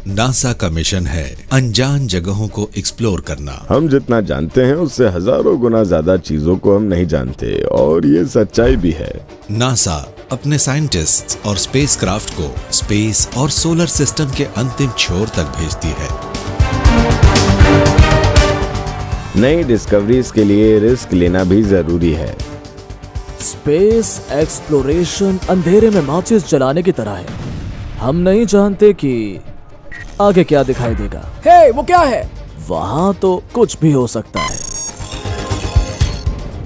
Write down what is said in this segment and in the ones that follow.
NASA का mission है अनजान जगहों को एक्सप्लोर करना। हम जितना जानते हैं उससे हजारों गुना ज्यादा चीजों को हम नहीं जानते, और ये सच्चाई भी है। नासा अपने साइंटिस्ट्स और स्पेसक्राफ्ट को स्पेस और सोलर सिस्टम के अंतिम छोर तक भेजती है। नई डिस्कवरीज के लिए रिस्क लेना भी जरूरी है। स्पेस एक्सप्लोरेशन अंधेरे में माचिस जलाने की तरह है। हम नहीं जानते कि आगे क्या दिखाई देगा। हे, वो क्या है? वहां तो कुछ भी हो सकता है।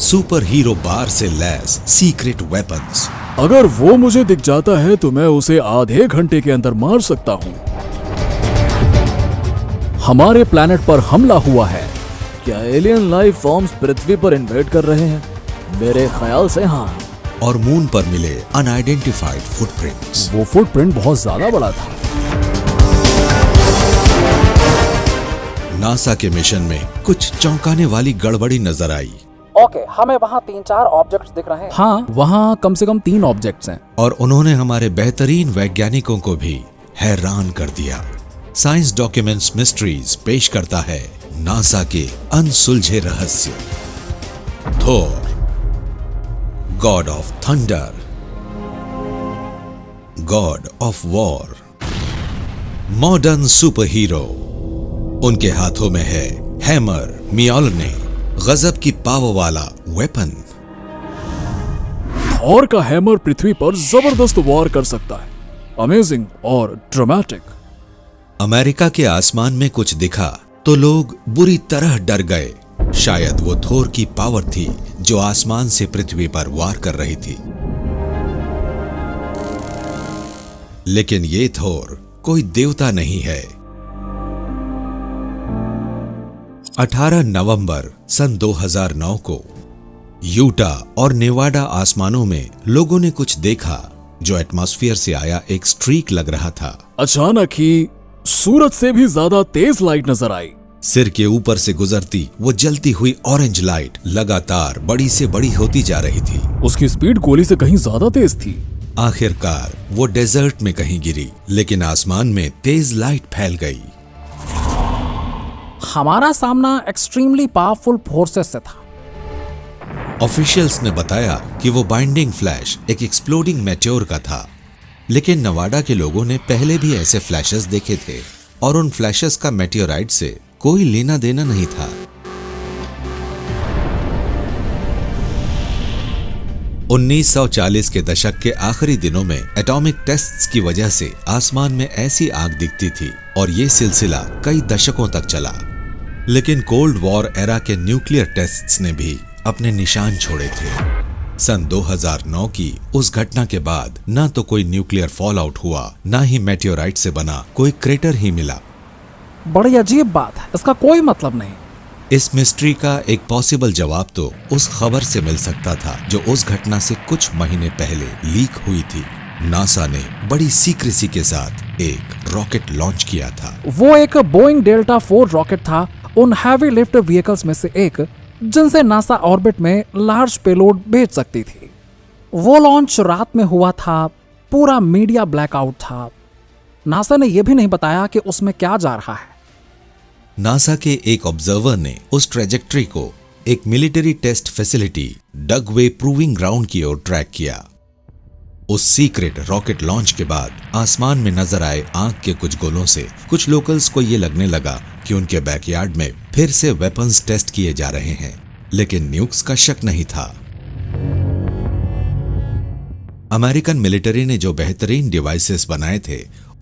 सुपर हीरो बार से लैस सीक्रेट वेपन्स। अगर वो मुझे दिख जाता है तो मैं उसे आधे घंटे के अंदर मार सकता हूँ। हमारे प्लैनेट पर हमला हुआ है। क्या एलियन लाइफ फॉर्म्स पृथ्वी पर इन्वेड कर रहे हैं? मेरे ख्याल से हाँ। और मून पर मिले अनआइडेंटिफाइड फुटप्रिंट्स। वो फुटप्रिंट बहुत ज्यादा बड़ा था। नासा के मिशन में कुछ चौंकाने वाली गड़बड़ी नजर आई। ओके, हमें वहाँ 3-4 ऑब्जेक्ट्स दिख रहे हैं। हाँ, वहाँ कम से कम 3 ऑब्जेक्ट्स हैं। और उन्होंने हमारे बेहतरीन वैज्ञानिकों को भी हैरान कर दिया। साइंस डॉक्यूमेंट्स मिस्ट्रीज पेश करता है नासा के अनसुलझे रहस्य। Thor, god of thunder, god of war, modern superhero. उनके हाथों में है हैमर, मियोलने, गजब की पावर वाला वेपन। थॉर का हैमर पृथ्वी पर जबरदस्त वार कर सकता है। अमेजिंग और ड्रामेटिक। अमेरिका के आसमान में कुछ दिखा तो लोग बुरी तरह डर गए। शायद वो थोर की पावर थी जो आसमान से पृथ्वी पर वार कर रही थी। लेकिन ये थोर कोई देवता नहीं है। 18 नवंबर सन 2009 को यूटा और नेवाडा आसमानों में लोगों ने कुछ देखा जो एटमॉस्फेयर से आया एक स्ट्रीक लग रहा था। अचानक ही सूरज से भी ज्यादा तेज लाइट नजर आई। सिर के ऊपर से गुजरती वो जलती हुई ऑरेंज लाइट लगातार बड़ी से बड़ी होती जा रही थी। उसकी स्पीड गोली से कहीं ज्यादा तेज थी। आखिरकार वो डेजर्ट में कहीं गिरी, लेकिन आसमान में तेज लाइट फैल गई। हमारा सामना एक्सट्रीमली पावरफुल फोर्सेस से था। ऑफिशियल्स ने बताया कि वो बाइंडिंग फ्लैश एक एक्सप्लोडिंग मेटेओर का था, लेकिन नवाडा के लोगों ने पहले भी ऐसे फ्लैशेस देखे थे और उन फ्लैशेस का मेटेओराइट से कोई लेना देना नहीं था। उन्नीस 1940 के दशक के आखिरी दिनों में एटॉमिक टेस्ट्स की वजह से आसमान में ऐसी आग दिखती थी और ये सिलसिला कई दशकों तक चला। लेकिन कोल्ड वॉर एरा के न्यूक्लियर टेस्ट्स ने भी अपने निशान छोड़े थे। सन 2009 की उस घटना के बाद ना तो कोई न्यूक्लियर फॉल आउट हुआ, ना ही मेटेओराइट से बना कोई क्रेटर ही मिला। बड़ी अजीब बात है, इसका कोई मतलब नहीं। इस मिस्ट्री का एक पॉसिबल जवाब तो उस खबर से मिल सकता था जो उस घटना से कुछ महीने पहले लीक हुई थी। नासा ने बड़ी सीक्रेसी के साथ एक रॉकेट लॉन्च किया था। वो एक बोइंग डेल्टा 4 रॉकेट था, उन हैवी लिफ्ट व्हीकल्स में से एक जिनसे नासा ऑर्बिट में लार्ज पेलोड भेज सकती थी। वो लॉन्च रात में हुआ था, पूरा मीडिया ब्लैकआउट था। नासा ने यह भी नहीं बताया कि उसमें क्या जा रहा है। नासा के एक ऑब्जर्वर ने उस ट्रेजेक्ट्री को एक military test facility Dugway proving ground की ओर ट्रैक किया। उस सीक्रेट रॉकेट लॉन्च के बाद आसमान में नजर आए आग के कुछ गोलों से कुछ लोकल्स को यह लगने लगा कि उनके बैकयार्ड में फिर से वेपन्स टेस्ट किए जा रहे हैं, लेकिन न्यूक्स का शक नहीं था। अमेरिकन मिलिट्री ने जो बेहतरीन डिवाइसेस बनाए थे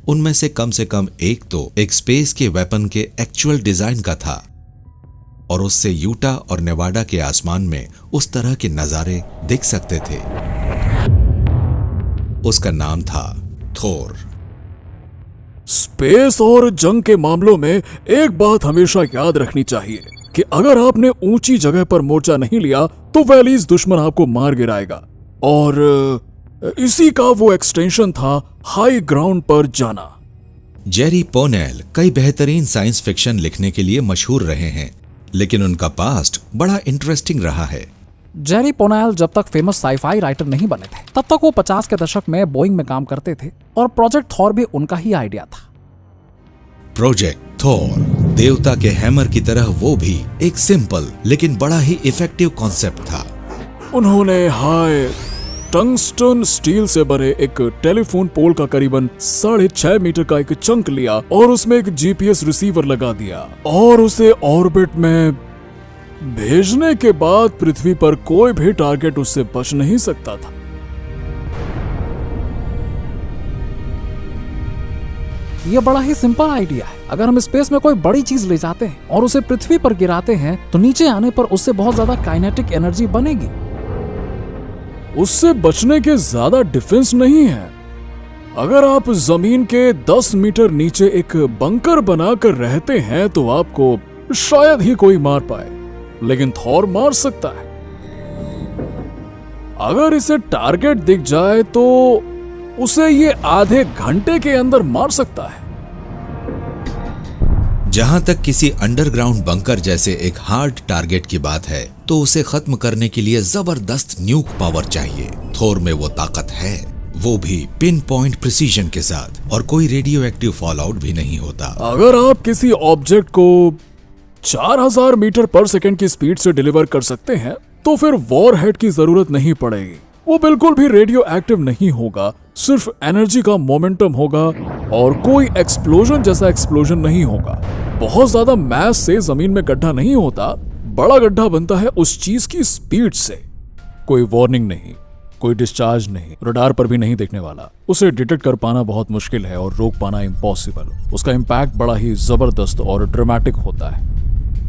उनमें से कम एक तो एक स्पेस के वेपन के एक्चुअल डिजाइन का था, और उससे यूटा और नेवाडा के आसमान में उस तरह के नजारे दिख सकते थे। उसका नाम था थोर। स्पेस और जंग के मामलों में एक बात हमेशा याद रखनी चाहिए कि अगर आपने ऊंची जगह पर मोर्चा नहीं लिया तो वैलीज दुश्मन आपको मार गिराएगा, और इसी का वो एक्सटेंशन था हाई ग्राउंड पर जाना। जेरी पोनेल कई बेहतरीन साइंस फिक्शन लिखने के लिए मशहूर रहे हैं, लेकिन उनका पास्ट बड़ा इंटरेस्टिंग रहा है। जेरी पोनेल जब तक फेमस साईफाई राइटर नहीं बने थे तब तक वो 50 के दशक में बोइंग में काम करते थे और प्रोजेक्ट थॉर भी उनका ही आइडिया था। प्रोजेक्ट थॉर, देवता के हैमर की तरह वो भी एक सिंपल लेकिन बड़ा ही इफेक्टिव कॉन्सेप्ट था। उन्होंने हाई टंगस्टन स्टील से बने एक टेलीफोन पोल का करीबन 6.5 मीटर का एक चंक लिया और उसमें एक जीपीएस रिसीवर लगा दिया और उसे ऑर्बिट में भेजने के बाद पृथ्वी पर कोई भी टारगेट उससे बच नहीं सकता था। यह बड़ा ही सिंपल आइडिया है। अगर हम स्पेस में कोई बड़ी चीज ले जाते हैं और उसे पृथ्वी पर गिराते हैं तो नीचे आने पर उससे बहुत ज्यादा काइनेटिक एनर्जी बनेगी। उससे बचने के ज्यादा डिफेंस नहीं है। अगर आप जमीन के 10 मीटर नीचे एक बंकर बनाकर रहते हैं तो आपको शायद ही कोई मार पाए, लेकिन थॉर मार सकता है। अगर इसे टारगेट दिख जाए तो उसे ये आधे घंटे के अंदर मार सकता है। जहां तक किसी अंडरग्राउंड बंकर जैसे एक हार्ड टारगेट की बात है तो उसे खत्म करने के लिए जबरदस्त न्यूक पावर चाहिए। थोर में वो ताकत है, वो भी पिन पॉइंट प्रिसीजन के साथ, और कोई रेडियो एक्टिव फॉल आउट भी नहीं होता। अगर आप किसी ऑब्जेक्ट को 4000 मीटर पर सेकंड की स्पीड से डिलीवर कर सकते हैं तो फिर वॉरहेड की जरूरत नहीं पड़ेगी। वो बिल्कुल भी रेडियो एक्टिव नहीं होगा, सिर्फ एनर्जी का मोमेंटम होगा और कोई एक्सप्लोजन जैसा एक्सप्लोजन नहीं होगा। बहुत ज्यादा मैस से जमीन में गड्ढा नहीं होता, बड़ा गड्ढा बनता है उस चीज की स्पीड से। कोई वार्निंग नहीं, कोई डिस्चार्ज नहीं, रडार पर भी नहीं देखने वाला। उसे डिटेक्ट कर पाना बहुत मुश्किल है और रोक पाना इम्पॉसिबल। उसका इम्पैक्ट बड़ा ही जबरदस्त और ड्रामेटिक होता है।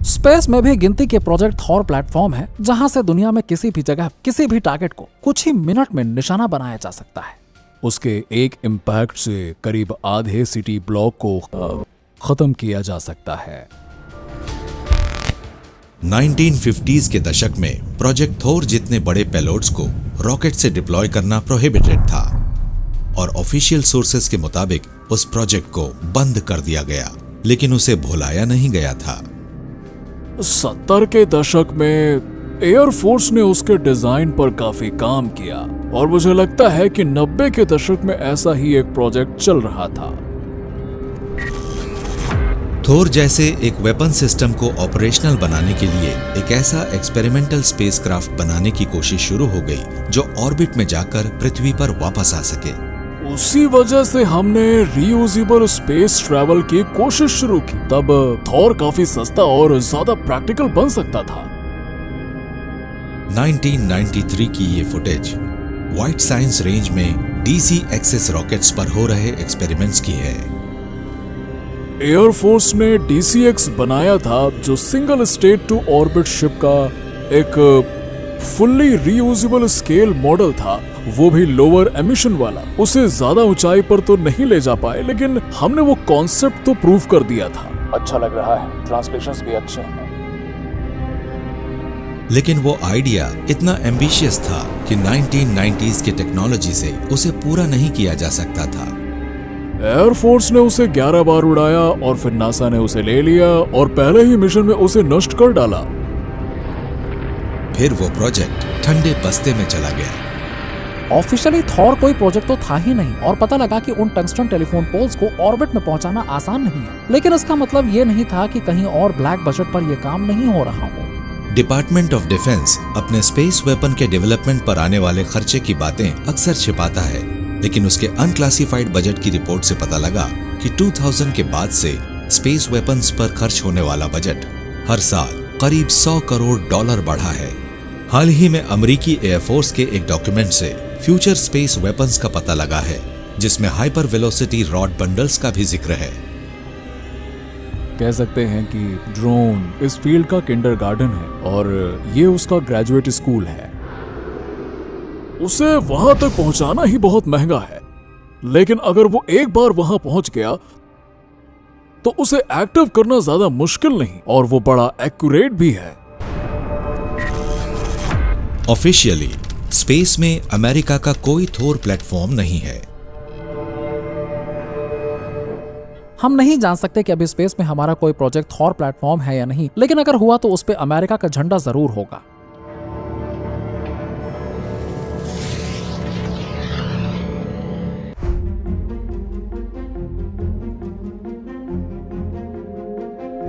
स्पेस में भी गिनती के प्रोजेक्ट थॉर प्लेटफॉर्म है जहां से दुनिया में किसी भी जगह किसी भी टारगेट को कुछ ही मिनट में निशाना बनाया जा सकता है। उसके एक इम्पैक्ट से करीब आधे सिटी ब्लॉक को खत्म किया जा सकता है। 1950s के दशक में प्रोजेक्ट थोर जितने बड़े पेलोड्स को रॉकेट से डिप्लॉय करना प्रोहिबिटेड था और ऑफिशियल सोर्सेज के मुताबिक उस प्रोजेक्ट को बंद कर दिया गया, लेकिन उसे भुलाया नहीं गया था। 70 के दशक में एयरफोर्स ने उसके डिजाइन पर काफी काम किया और मुझे लगता है कि 90 के दशक में ऐसा ही एक प्रोजेक्ट चल रहा था। थोर जैसे एक वेपन सिस्टम को ऑपरेशनल बनाने के लिए एक ऐसा एक्सपेरिमेंटल स्पेसक्राफ्ट बनाने की कोशिश शुरू हो गई जो ऑर्बिट में जाकर पृथ्वी पर वापस आ सके। उसी वजह से हमने रीयूजेबल स्पेस ट्रैवल की कोशिश शुरू की। तब थॉर काफी सस्ता और ज्यादा प्रैक्टिकल बन सकता था। 1993 की ये फुटेज व्हाइट साइंस रेंज में डीसी एक्सेस रॉकेट्स पर हो रहे एक्सपेरिमेंट्स की है। एयरफोर्स ने DCX बनाया था जो single stage to orbit ship का एक फुल्ली रीयूजेबल स्केल मॉडल था, वो भी लोअर एमिशन वाला। उसे ज्यादा ऊंचाई पर तो नहीं ले जा पाए, लेकिन हमने वो कॉन्सेप्ट तो प्रूव कर दिया था। अच्छा लग रहा है, ट्रांसलेशंस भी अच्छे हैं। लेकिन वो आइडिया इतना एम्बिशियस था कि 1990s की टेक्नोलॉजी से उसे पूरा नहीं किया जा सकता था। एयरफोर्स ने उसे 11 बार उड़ाया और फिर नासा ने उसे ले लिया और पहले ही मिशन में उसे नष्ट कर डाला। फिर वो प्रोजेक्ट ठंडे बस्ते में चला गया। ऑफिशियली थॉर कोई प्रोजेक्ट तो था ही नहीं और पता लगा कि उन टंगस्टन टेलीफोन पोल्स को ऑर्बिट में पहुंचाना आसान नहीं है, लेकिन इसका मतलब ये नहीं था कि कहीं और ब्लैक बजट पर यह काम नहीं हो रहा हो। डिपार्टमेंट ऑफ डिफेंस अपने स्पेस वेपन के डेवलपमेंट पर आने वाले खर्चे की बातें अक्सर छिपाता है, लेकिन उसके अनक्लासिफाइड बजट की रिपोर्ट से पता लगा कि 2000 के बाद से स्पेस वेपन्स पर खर्च होने वाला बजट हर साल करीब $100 करोड़ बढ़ा है। हाल ही में अमेरिकी एयरफोर्स के एक डॉक्यूमेंट से फ्यूचर स्पेस वेपन्स का पता लगा है, जिसमें हाइपर वेलोसिटी रॉड बंडल्स का भी जिक्र है। कह सकते हैं कि ड्रोन इस फील्ड का किंडरगार्टन है और ये उसका ग्रेजुएट स्कूल है। उसे वहां तक पहुंचाना ही बहुत महंगा है, लेकिन अगर वो एक बार वहां पहुंच गया तो उसे एक्टिव करना ज्यादा मुश्किल नहीं और वो बड़ा एक्यूरेट भी है। ऑफिशियली स्पेस में अमेरिका का कोई थोर प्लेटफॉर्म नहीं है। हम नहीं जान सकते कि अभी स्पेस में हमारा कोई प्रोजेक्ट थॉर प्लेटफॉर्म है या नहीं, लेकिन अगर हुआ तो उस पे अमेरिका का झंडा जरूर होगा।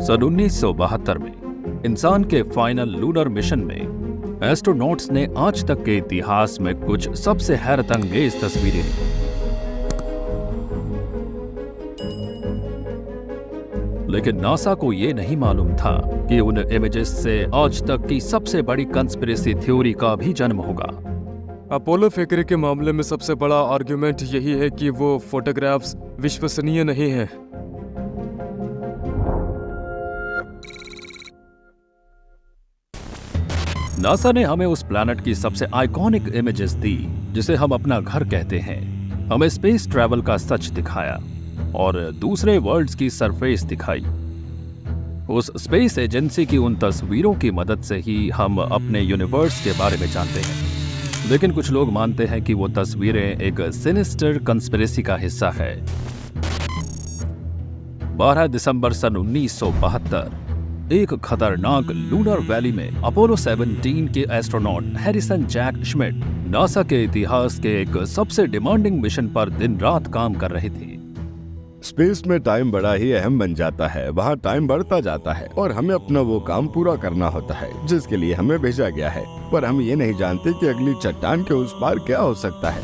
सन 1972 में इंसान के फाइनल लूनर मिशन में एस्ट्रोनॉट्स ने आज तक के इतिहास में कुछ सबसे हैरतअंगेज तस्वीरें ली। लेकिन नासा को यह नहीं मालूम था कि उन इमेजेस से आज तक की सबसे बड़ी कंस्पिरेसी थ्योरी का भी जन्म होगा। अपोलो फैक्ट्री के मामले में सबसे बड़ा आर्गुमेंट यही है कि वो फोटोग्राफ्स विश्वसनीय नहीं हैं। नासा ने हमें उस प्लैनेट की सबसे आइकॉनिक इमेजेस दी जिसे हम अपना घर कहते हैं, हमें स्पेस ट्रैवल का सच दिखाया और दूसरे वर्ल्ड्स की सरफेस दिखाई। उस स्पेस एजेंसी की उन तस्वीरों की मदद से ही हम अपने यूनिवर्स के बारे में जानते हैं। लेकिन कुछ लोग मानते हैं कि वो तस्वीरें एक सिनिस्टर कंस्पिरेसी का हिस्सा है। 12 दिसंबर सन 1972 एक खतरनाक लूनर वैली में अपोलो 17 के astronaut Harrison Jack Schmitt NASA के इतिहास के एक सबसे डिमांडिंग मिशन पर दिन रात काम कर रहे थे। स्पेस में टाइम बड़ा ही अहम बन जाता है। वहाँ टाइम बढ़ता जाता है और हमें अपना वो काम पूरा करना होता है जिसके लिए हमें भेजा गया है, पर हम ये नहीं जानते कि अगली चट्टान के उस पार क्या हो सकता है।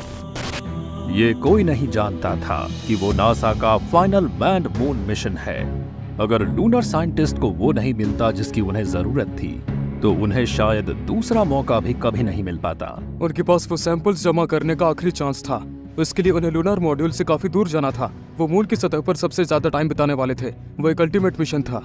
ये कोई नहीं जानता था कि वो नासा का फाइनल मैन्ड मून मिशन है। अगर लूनर साइंटिस्ट को वो नहीं मिलता जिसकी उन्हें जरूरत थी, तो उन्हें शायद दूसरा मौका भी कभी नहीं मिल पाता। उनके पास वो सैंपल्स जमा करने का आखिरी चांस था। इसके लिए उन्हें लूनर मॉड्यूल से काफी दूर जाना था। वो मून की सतह पर सबसे ज्यादा टाइम बिताने वाले थे। वो एक अल्टीमेट मिशन था।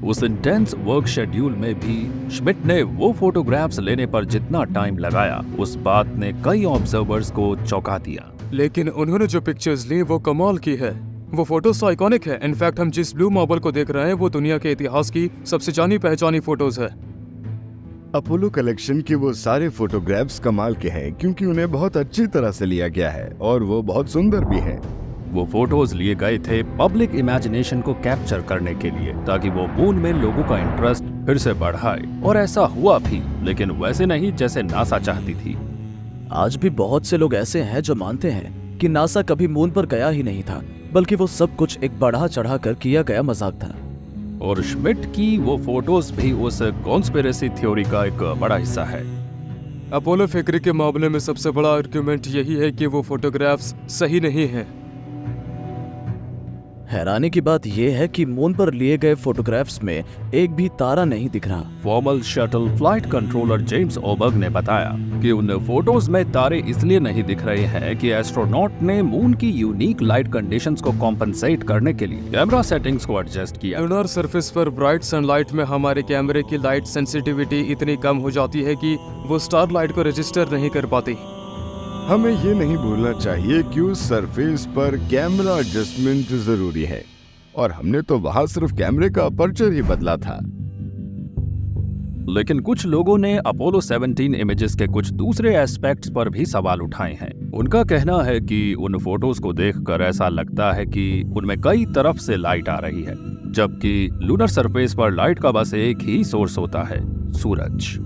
उस इंटेंस वर्क शेड्यूल में भी श्मिट ने वो फोटोग्राफ्स लेने पर जितना टाइम लगाया, उस बात ने कई ऑब्जर्वर्स को चौंका दिया। लेकिन उन्होंने जो पिक्चर्स ली वो कमाल की है। वो फोटोज आइकॉनिक है। इनफैक्ट हम जिस ब्लू मार्बल को देख रहे हैं वो दुनिया के इतिहास की सबसे जानी पहचानी फोटोज है। अपोलो कलेक्शन के वो सारे फोटोग्राफ्स कमाल के हैं क्योंकि उन्हें बहुत अच्छी तरह से लिया गया है और वो बहुत सुंदर भी हैं। वो फोटोज लिए गए थे पब्लिक इमेजिनेशन को कैप्चर करने के लिए, ताकि वो मून में लोगों का इंटरेस्ट फिर से बढ़ाए। और ऐसा हुआ भी, लेकिन वैसे नहीं जैसे नासा चाहती थी। आज भी बहुत से लोग ऐसे हैं जो मानते हैं कि नासा कभी मून पर गया ही नहीं था, बल्कि वो सब कुछ एक बढ़ा चढ़ा कर किया गया मजाक था। और श्मिट की वो फोटोज भी उस कॉन्स्पिरेसी थ्योरी का एक बड़ा हिस्सा है। अपोलो फैक्ट्री के मामले में सबसे बड़ा आर्गुमेंट यही है कि वो फोटोग्राफ्स सही नहीं हैं। हैरानी की बात यह है कि मून पर लिए गए फोटोग्राफ्स में एक भी तारा नहीं दिख रहा। Former shuttle flight controller James Oberg ने बताया कि उन फोटोज में तारे इसलिए नहीं दिख रहे हैं कि एस्ट्रोनॉट ने मून की यूनिक लाइट कंडीशंस को कॉम्पनसेट करने के लिए कैमरा सेटिंग्स को एडजस्ट किया। लूनर सरफेस पर ब्राइट सनलाइट में हमारे कैमरे की लाइट सेंसिटिविटी इतनी कम हो जाती है कि वो स्टारलाइट को रजिस्टर नहीं कर पाती। हमें ये नहीं भूलना चाहिए कि उस सरफेस पर कैमरा एडजस्टमेंट जरूरी है और हमने तो वहां सिर्फ कैमरे का अपर्चर ही बदला था। लेकिन कुछ लोगों ने अपोलो 17 इमेजेस के कुछ दूसरे एस्पेक्ट्स पर भी सवाल उठाए हैं। उनका कहना है कि उन फोटोज को देखकर ऐसा लगता है कि उनमें कई तरफ से लाइट आ रही है, जबकि लूनर सरफेस पर लाइट का बस एक ही सोर्स होता है, सूरज।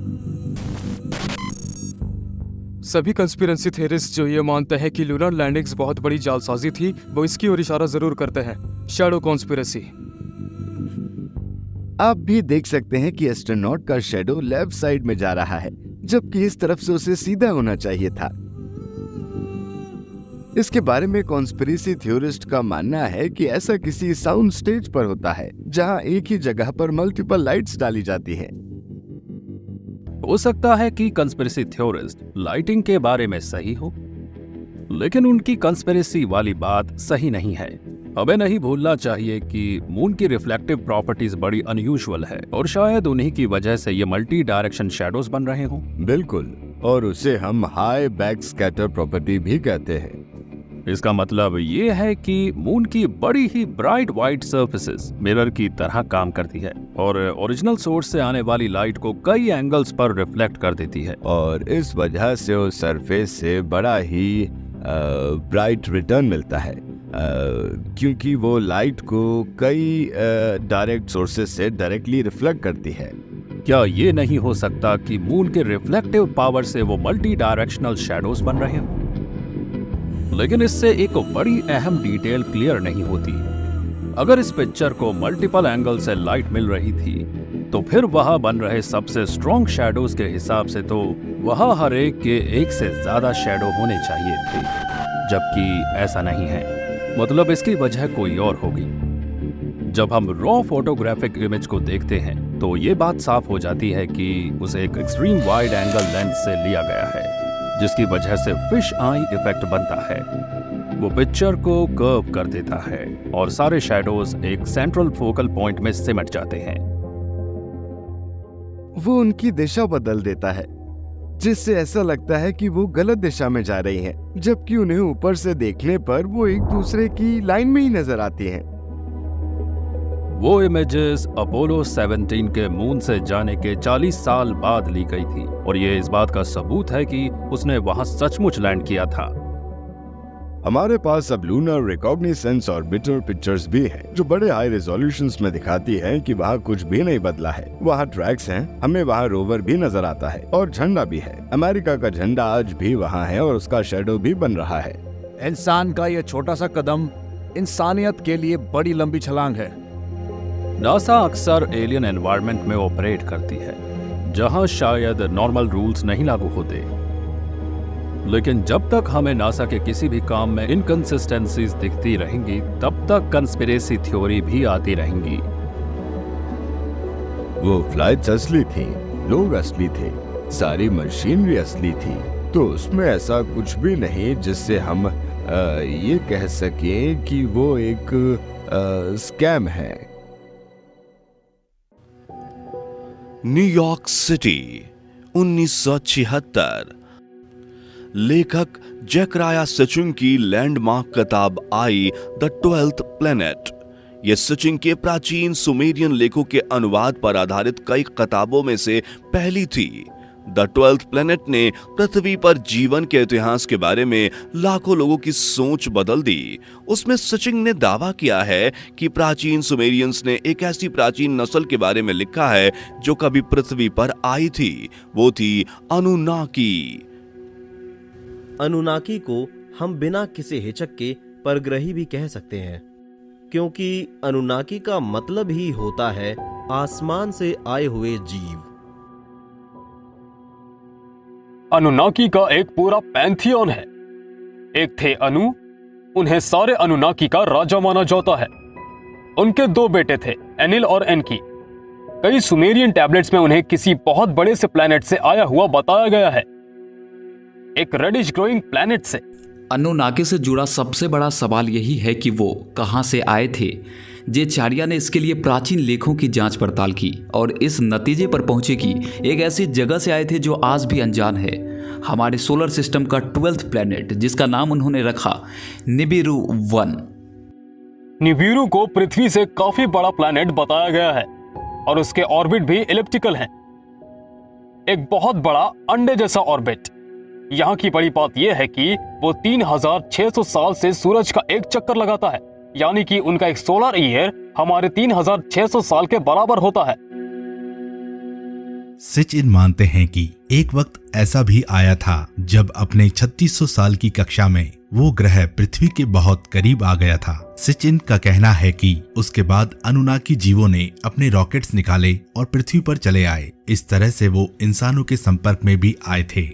सभी कंस्पिरेसी थ्योरिस्ट जो ये मानते हैं कि लूनर लैंडिंग्स बहुत बड़ी जालसाजी थी, वो इसकी ओर इशारा जरूर करते हैं, शैडो कॉन्स्पिरेसी। आप भी देख सकते हैं कि एस्ट्रोनॉट का शैडो लेफ्ट साइड में जा रहा है, जबकि इस तरफ से उसे सीधा होना चाहिए था। इसके बारे में कॉन्स्पिरेसी थ्योरिस्ट का मानना है कि ऐसा किसी साउंड स्टेज पर होता है जहां एक ही जगह पर मल्टीपल लाइट्स डाली जाती है। हो सकता है कि कंस्पिरेसी थ्योरिस्ट लाइटिंग के बारे में सही हो, लेकिन उनकी कंस्पिरेसी वाली बात सही नहीं है। हमें नहीं भूलना चाहिए कि मून की रिफ्लेक्टिव प्रॉपर्टीज बड़ी अनयूजुअल है और शायद उन्हीं की वजह से ये मल्टी डायरेक्शन शैडोज बन रहे हों। बिल्कुल, और उसे हम हाई बैक स्कैटर प्रॉपर्टी भी कहते हैं। इसका मतलब ये है कि मून की बड़ी ही ब्राइट व्हाइट सरफेसेस मिरर की तरह काम करती है और ओरिजिनल सोर्स से आने वाली लाइट को कई एंगल्स पर रिफ्लेक्ट कर देती है, और इस वजह से उस सरफेस से बड़ा ही ब्राइट रिटर्न मिलता है, क्योंकि वो लाइट को कई डायरेक्ट सोर्सेस से डायरेक्टली रिफ्लेक्ट करती है। क्या ये नहीं हो सकता कि मून के रिफ्लेक्टिव पावर से वो मल्टी डायरेक्शनल शैडोज बन रहे हों? लेकिन इससे एक बड़ी अहम डिटेल क्लियर नहीं होती। अगर इस पिक्चर को मल्टीपल एंगल से लाइट मिल रही थी तो फिर वहां बन रहे सबसे स्ट्रॉन्ग शैडोज के हिसाब से तो वहां हर एक के एक से ज्यादा शैडो होने चाहिए थे, जबकि ऐसा नहीं है। मतलब इसकी वजह कोई और होगी। जब हम रॉ फोटोग्राफिक इमेज को देखते हैं तो ये बात साफ हो जाती है कि उसे एक एक्सट्रीम वाइड एंगल लेंस से लिया गया है, जिसकी वजह से फिश आई इफेक्ट बनता है। वो पिक्चर को कर्व कर देता है और सारे शैडोज एक सेंट्रल फोकल पॉइंट में सिमट जाते हैं। वो उनकी दिशा बदल देता है, जिससे ऐसा लगता है कि वो गलत दिशा में जा रही हैं, जबकि उन्हें ऊपर से देखने पर वो एक दूसरे की लाइन में ही नजर आती हैं। वो इमेजेस अपोलो 17 के मून से जाने के 40 साल बाद ली गई थी और ये इस बात का सबूत है कि उसने वहां सचमुच लैंड किया था। हमारे पास अब लूनर रिकॉग्निसेंस ऑर्बिटर पिक्चर्स भी हैं, जो बड़े हाई रेजोल्यूशंस में दिखाती हैं कि वहाँ कुछ भी नहीं बदला है। वहाँ ट्रैक्स हैं, हमें वहाँ रोवर भी नजर आता है और झंडा भी है। अमेरिका का झंडा आज भी वहाँ है और उसका शेडो भी बन रहा है। इंसान का ये छोटा सा कदम इंसानियत के लिए बड़ी लंबी छलांग है। नासा अक्सर एलियन एनवायरनमेंट में ऑपरेट करती है, जहां शायद नॉर्मल रूल्स नहीं लागू होते, लेकिन जब तक हमें नासा के किसी भी काम में इनकंसिस्टेंसीज दिखती रहेंगी, तब तक कंस्पिरेसी थ्योरी भी आती रहेंगी। वो फ्लाइट्स असली थी, लोग असली थे, सारी मशीनरी असली थी, तो उसमें ऐसा कुछ भी नहीं जिससे हम ये कह सकें कि वो एक स्कैम है। New York city 1976। लेखक जकराया सचिन की लैंडमार्क किताब आई द 12th प्लैनेट। यह सचिन के प्राचीन सुमेरियन लेखों के अनुवाद पर आधारित कई किताबों में से पहली थी। द 12th प्लैनेट ने पृथ्वी पर जीवन के इतिहास के बारे में लाखों लोगों की सोच बदल दी। उसमें सचिन ने दावा किया है कि प्राचीन सुमेरियंस ने एक ऐसी प्राचीन नस्ल के बारे में लिखा है जो कभी पृथ्वी पर आई थी। वो थी अनुनाकी। अनुनाकी को हम बिना किसी हिचक के परग्रही भी कह सकते हैं, क्योंकि अनुनाकी का मतलब ही होता है आसमान से आए हुए जीव। अनुनाकी का एक पूरा पैंथियन है। एक थे अनु, उन्हें सारे अनुनाकी का राजा माना जाता है। उनके 2 बेटे थे, एनिल और एनकी। कई सुमेरियन टैबलेट्स में उन्हें किसी बहुत बड़े से प्लैनेट से आया हुआ बताया गया है, एक रेडिश ग्रोइंग प्लैनेट से। अनुनाकी से जुड़ा सबसे बड़ा सवाल यही है कि वो कहां से आए थे। जेचार्या ने इसके लिए प्राचीन लेखों की जांच पड़ताल की और इस नतीजे पर पहुंचे कि एक ऐसी जगह से आए थे जो आज भी अनजान है, हमारे सोलर सिस्टम का 12th प्लैनेट, जिसका नाम उन्होंने रखा निबिरू 1। निबिरू को पृथ्वी से काफी बड़ा प्लैनेट बताया गया है और उसके ऑर्बिट भी इलिप्टिकल हैं, एक बहुत बड़ा अंडे जैसा ऑर्बिट। यहाँ की बड़ी बात यह है कि वो 3600 साल से सूरज का एक चक्कर लगाता है, यानी कि उनका एक सोलर ईयर हमारे 3600 साल के बराबर होता है। सचिन मानते हैं कि एक वक्त ऐसा भी आया था जब अपने 3600 साल की कक्षा में वो ग्रह पृथ्वी के बहुत करीब आ गया था। सचिन का कहना है कि उसके बाद अनुनाकी जीवों ने अपने रॉकेट्स निकाले और पृथ्वी पर चले आए। इस तरह से वो इंसानों के संपर्क में भी आए थे।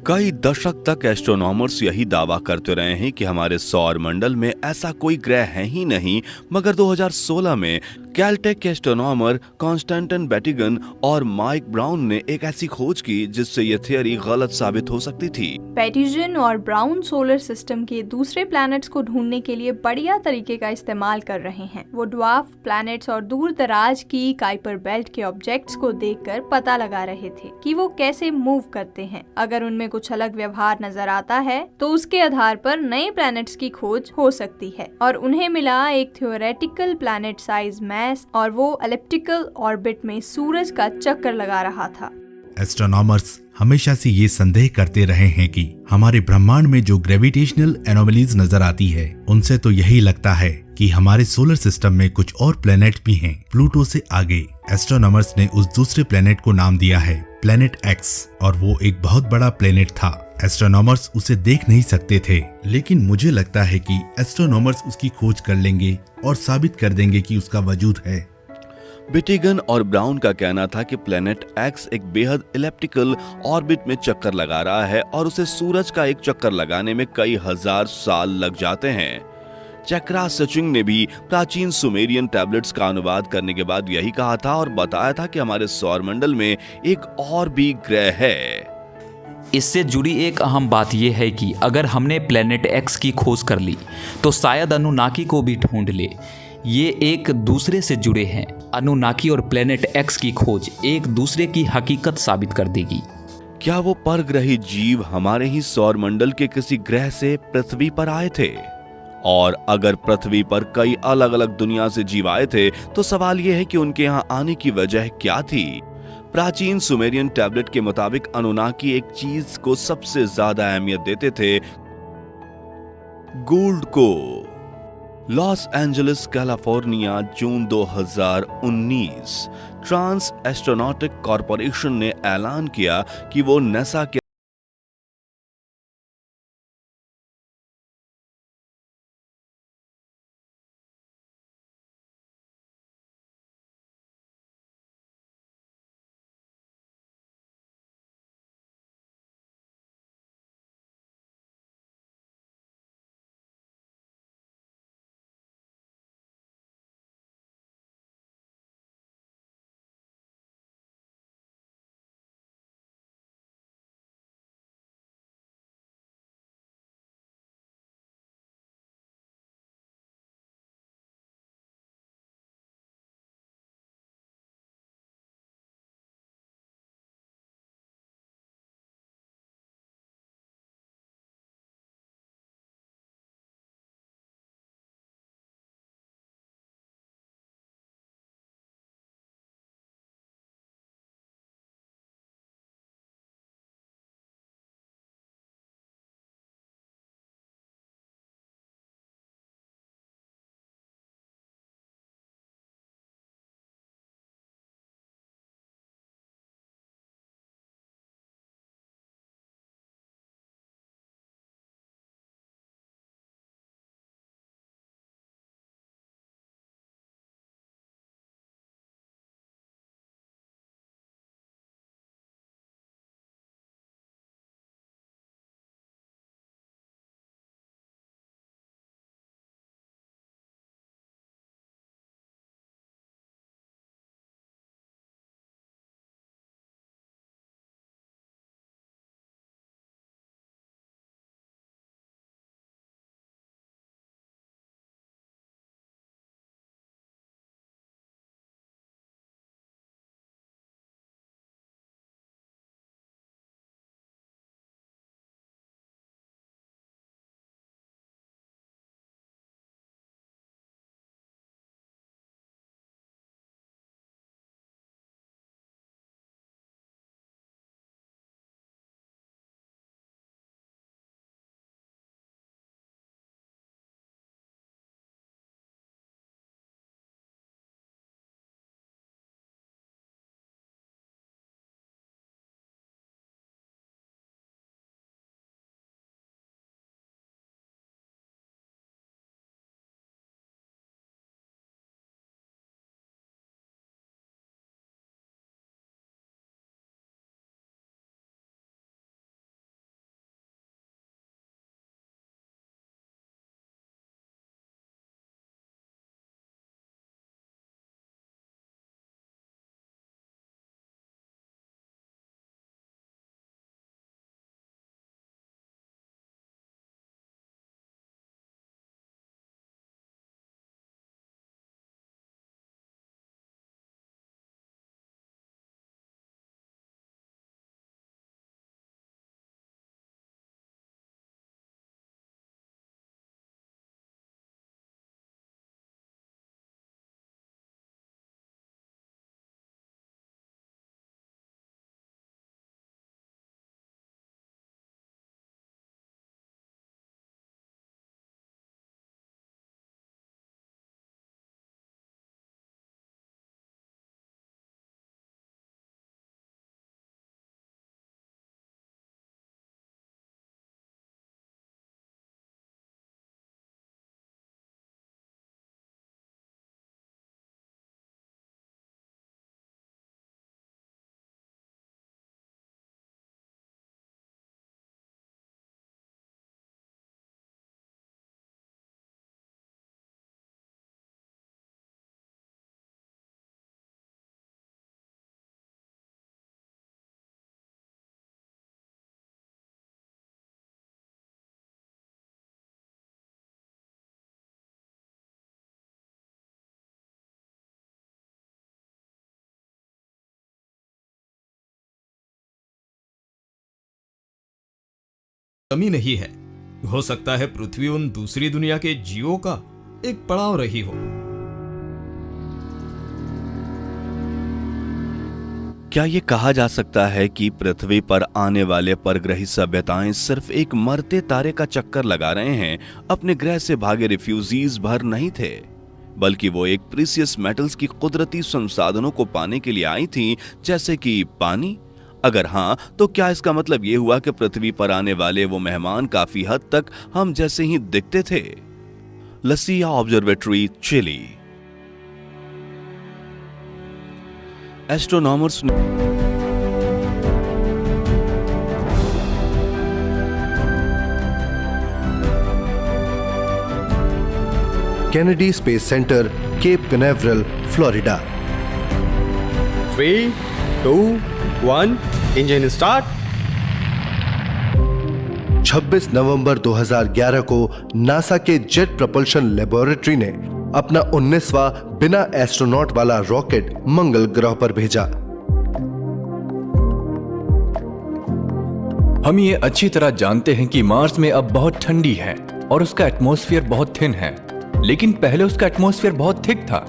कई दशक तक एस्ट्रोनॉमर्स यही दावा करते रहे हैं कि हमारे सौर मंडल में ऐसा कोई ग्रह है ही नहीं, मगर 2016 में कैलटेक के एस्ट्रोनॉमर कॉन्स्टेंटिन बैटिगन और माइक ब्राउन ने एक ऐसी खोज की जिससे यह थियरी गलत साबित हो सकती थी। बैटिगन और ब्राउन सोलर सिस्टम के दूसरे प्लैनेट्स को ढूंढने के लिए बढ़िया तरीके का इस्तेमाल कर रहे हैं। वो ड्वार्फ प्लैनेट्स और दूर दराज की काइपर बेल्ट के ऑब्जेक्ट्स को देखकर पता लगा रहे थे कि वो कैसे मूव करते हैं। अगर उनमें कुछ अलग व्यवहार नजर आता है तो उसके आधार पर नए प्लैनेट्स की खोज हो सकती है। और उन्हें मिला एक थ्योरेटिकल प्लैनेट साइज मैस और वो एलिप्टिकल ऑर्बिट में सूरज का चक्कर लगा रहा था। एस्ट्रोनॉमर्स हमेशा से ये संदेह करते रहे हैं कि हमारे ब्रह्मांड में जो ग्रेविटेशनल एनोमलीज नजर आती है उनसे तो यही लगता है कि हमारे सोलर सिस्टम में कुछ और प्लेनेट भी हैं प्लूटो से आगे। एस्ट्रोनॉमर्स ने उस दूसरे प्लेनेट को नाम दिया है प्लेनेट एक्स और वो एक बहुत बड़ा प्लेनेट था। एस्ट्रोनॉमर्स उसे देख नहीं सकते थे, लेकिन मुझे लगता है कि एस्ट्रोनॉमर्स उसकी खोज कर लेंगे और साबित कर देंगे कि उसका वजूद है। बिटिगन और ब्राउन का कहना था कि प्लेनेट एक्स एक बेहद इलिप्टिकल ऑर्बिट में चक्कर लगा रहा है और उसे सूरज का एक चक्कर लगाने में कई हजार साल लग जाते हैं। चक्रा सचिंग ने भी प्राचीन सुमेरियन टैबलेट्स का अनुवाद करने के बाद यही कहा था और बताया था कि हमारे सौरमंडल में एक और भी ग्रह है। इससे जुड़ी एक अहम बात यह है कि अगर हमने प्लेनेट एक्स की खोज कर ली तो शायद अनुनाकी को भी ढूंढ ले। ये एक दूसरे से जुड़े हैं। अनुनाकी और प्लेनेट एक्स की खोज एक दूसरे की हकीकत साबित कर देगी। क्या वो परग्रही जीव हमारे ही सौरमंडल के किसी ग्रह से पृथ्वी पर आए थे? और अगर पृथ्वी पर कई अलग अलग दुनिया से जीव आए थे तो सवाल यह है कि उनके यहाँ आने की वजह क्या थी? प्राचीन सुमेरियन टैबलेट के मुताबिक अनुनाकी एक चीज को सबसे ज्यादा अहमियत देते थे, गोल्ड को। लॉस एंजलिस कैलिफोर्निया, जून 2019। ट्रांस एस्ट्रोनॉटिक कॉरपोरेशन ने ऐलान किया कि वो नासा के कमी नहीं है। हो सकता है पृथ्वी उन दूसरी दुनिया के जीवों का एक पड़ाव रही हो। क्या ये कहा जा सकता है कि पृथ्वी पर आने वाले परग्रही सभ्यताएं सिर्फ एक मरते तारे का चक्कर लगा रहे हैं, अपने ग्रह से भागे रिफ्यूजीज भर नहीं थे, बल्कि वो एक प्रीसियस मेटल्स की कुदरती संसाधनों को पाने के लिए आई थी, जैसे कि पानी? अगर हाँ, तो क्या इसका मतलब ये हुआ कि पृथ्वी पर आने वाले वो मेहमान काफी हद तक हम जैसे ही दिखते थे? La Silla observatory, Chile. एस्ट्रोनॉमर्स ने Kennedy Space Center, Cape Canaveral, Florida. 3, 2, 1, engine start. 26 नवंबर 2011 को नासा के जेट प्रपल्शन लेबोरेटरी ने अपना 19वां बिना एस्ट्रोनॉट वाला रॉकेट मंगल ग्रह पर भेजा। हम ये अच्छी तरह जानते हैं कि मार्स में अब बहुत ठंडी है और उसका एटमॉस्फेयर बहुत थिन है, लेकिन पहले उसका एटमॉस्फेयर बहुत थिक था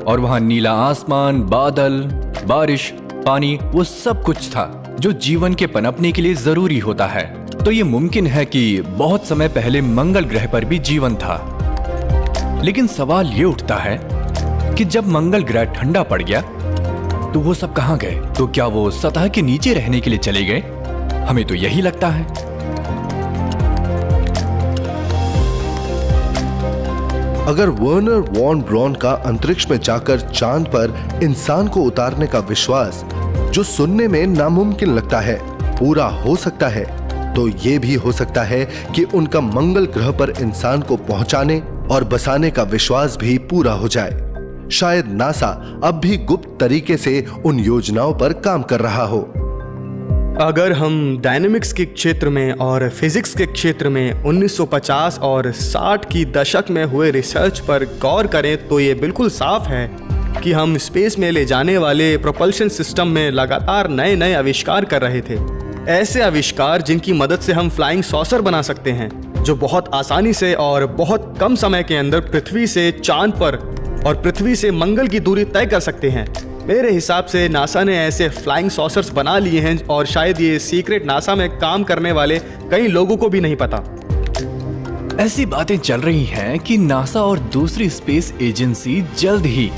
और वहां नीला आसमान, बादल, बारिश, पानी, वो सब कुछ था जो जीवन के पनपने के लिए जरूरी होता है। तो ये मुमकिन है कि बहुत समय पहले मंगल ग्रह पर भी जीवन था। लेकिन सवाल ये उठता है कि जब मंगल ग्रह ठंडा पड़ गया तो वो सब कहां गए? तो क्या वो सतह के नीचे रहने के लिए चले गए? हमें तो यही लगता है। अगर वर्नर वॉन ब्रॉन का अंतरिक्ष में जाकर चांद पर इंसान को उतारने का विश्वास, जो सुनने में नामुमकिन लगता है, पूरा हो सकता है, तो ये भी हो सकता है कि उनका मंगल ग्रह पर इंसान को पहुंचाने और बसाने का विश्वास भी पूरा हो जाए। शायद नासा अब भी गुप्त तरीके से उन योजनाओं पर काम कर रहा हो। अगर हम डायनेमिक्स के क्षेत्र में और फिजिक्स के क्षेत्र में 1950 और 60 की दशक में हुए रिसर्च पर गौर करें तो ये बिल्कुल साफ है कि हम स्पेस में ले जाने वाले प्रोपल्शन सिस्टम में लगातार नए नए आविष्कार कर रहे थे। ऐसे आविष्कार जिनकी मदद से हम फ्लाइंग सॉसर बना सकते हैं, जो बहुत आसानी से और बहुत कम समय के अंदर पृथ्वी से चांद पर और पृथ्वी से मंगल की दूरी तय कर सकते हैं। मेरे हिसाब से नासा ने ऐसे फ्लाइंग सॉसर्स बना लिए हैं और शायद ये सीक्रेट नासा में काम करने वाले कई लोगों को भी नहीं पता। ऐसी बातें चल रही हैं कि नासा और दूसरी स्पेस एजेंसी जल्द ही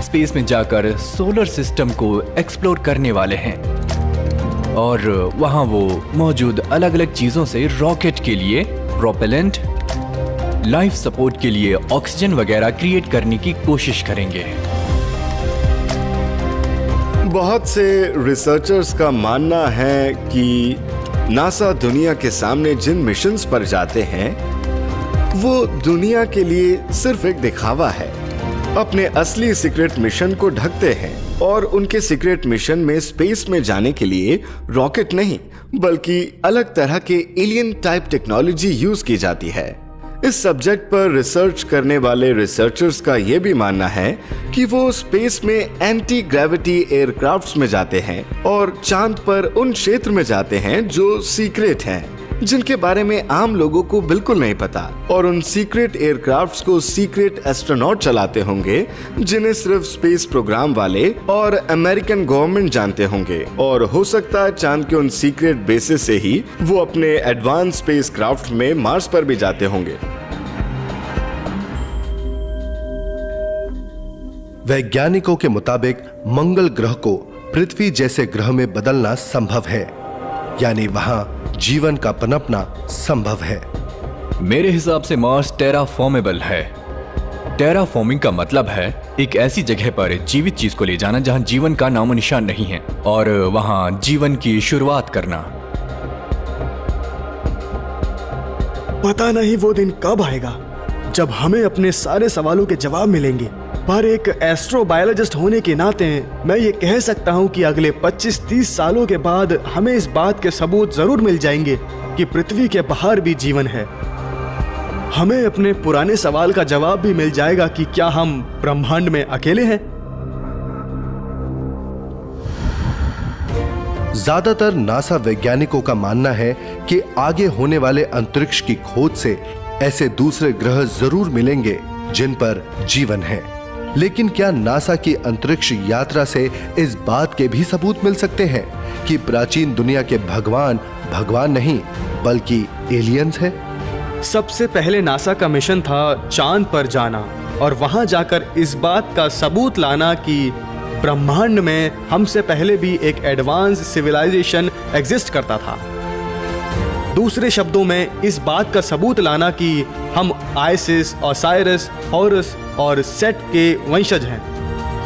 स्पेस में जाकर सोलर सिस्टम को एक्सप्लोर करने वाले हैं और वहां वो मौजूद अलग अलग चीजों से रॉकेट के लिए प्रोपेलेंट, लाइफ सपोर्ट के लिए ऑक्सीजन वगैरह क्रिएट करने की कोशिश करेंगे। बहुत से रिसर्चर्स का मानना है कि नासा दुनिया के सामने जिन मिशंस पर जाते हैं वो दुनिया के लिए सिर्फ एक दिखावा है। अपने असली सीक्रेट मिशन को ढकते हैं और उनके सीक्रेट मिशन में स्पेस में जाने के लिए रॉकेट नहीं बल्कि अलग तरह के एलियन टाइप टेक्नोलॉजी यूज की जाती है। इस सब्जेक्ट पर रिसर्च करने वाले रिसर्चर्स का यह भी मानना है कि वो स्पेस में एंटी ग्रेविटी एयरक्राफ्ट्स में जाते हैं और चांद पर उन क्षेत्र में जाते हैं जो सीक्रेट हैं, जिनके बारे में आम लोगों को बिल्कुल नहीं पता, और उन सीक्रेट एयरक्राफ्ट्स को सीक्रेट एस्ट्रोनॉट चलाते होंगे जिन्हें सिर्फ स्पेस प्रोग्राम वाले और अमेरिकन गवर्नमेंट जानते होंगे। और हो सकता है चांद के उन सीक्रेट बेसिस से ही वो अपने एडवांस स्पेस क्राफ्ट में मार्स पर भी जाते होंगे। वैज्ञानिकों के मुताबिक मंगल ग्रह को पृथ्वी जैसे ग्रह में बदलना संभव है, यानी वहां जीवन का पनपना संभव है। मेरे हिसाब से मार्स टेराफॉर्मेबल है। टेराफॉर्मिंग का मतलब है एक ऐसी जगह पर जीवित चीज को ले जाना जहां जीवन का नामो निशान नहीं है और वहां जीवन की शुरुआत करना। पता नहीं वो दिन कब आएगा जब हमें अपने सारे सवालों के जवाब मिलेंगे, पर एक एस्ट्रोबायोलॉजिस्ट होने के नाते मैं ये कह सकता हूँ कि अगले 25-30 सालों के बाद हमें इस बात के सबूत जरूर मिल जाएंगे कि पृथ्वी के बाहर भी जीवन है। हमें अपने पुराने सवाल का जवाब भी मिल जाएगा कि क्या हम ब्रह्मांड में अकेले हैं। ज्यादातर नासा वैज्ञानिकों का मानना है कि आगे होने वाले अंतरिक्ष की खोज से ऐसे दूसरे ग्रह जरूर मिलेंगे जिन पर जीवन है। लेकिन क्या नासा की अंतरिक्ष यात्रा से इस बात के भी सबूत मिल सकते हैं कि प्राचीन दुनिया के भगवान भगवान नहीं बल्कि एलियंस है? सबसे पहले नासा का मिशन था चांद पर जाना और वहां जाकर इस बात का सबूत लाना कि ब्रह्मांड में हमसे पहले भी एक एडवांस सिविलाइजेशन एग्जिस्ट करता था। दूसरे शब्दों में इस बात का सबूत लाना कि हम आइसिस, ओसाइरस, हॉरस और सेट के वंशज हैं।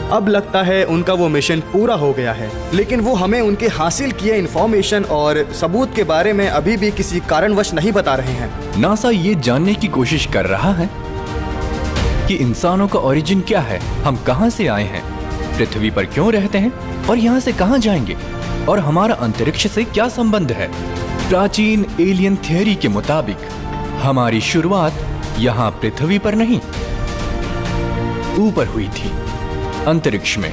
अब लगता है उनका वो मिशन पूरा हो गया है, लेकिन वो हमें उनके हासिल किए इंफॉर्मेशन और सबूत के बारे में अभी भी किसी कारणवश नहीं बता रहे हैं। नासा ये जानने की कोशिश कर रहा है कि इंसानों का ओरिजिन क्या है, हम कहां से आए हैं, पृथ्वी पर क्यों रहते हैं और यहां से कहां जाएंगे, और हमारा अंतरिक्ष से क्या संबंध है। प्राचीन एलियन थ्योरी के मुताबिक हमारी शुरुआत यहां पृथ्वी पर नहीं, ऊपर हुई थी, अंतरिक्ष में।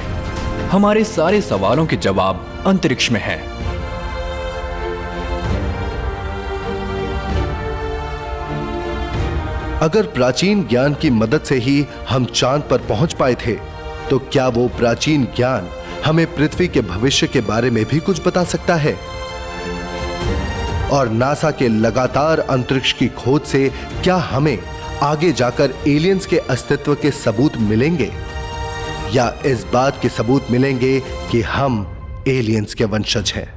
हमारे सारे सवालों के जवाब अंतरिक्ष में हैं। अगर प्राचीन ज्ञान की मदद से ही हम चांद पर पहुंच पाए थे, तो क्या वो प्राचीन ज्ञान हमें पृथ्वी के भविष्य के बारे में भी कुछ बता सकता है? और नासा के लगातार अंतरिक्ष की खोज से क्या हमें आगे जाकर एलियंस के अस्तित्व के सबूत मिलेंगे, या इस बात के सबूत मिलेंगे कि हम एलियंस के वंशज हैं?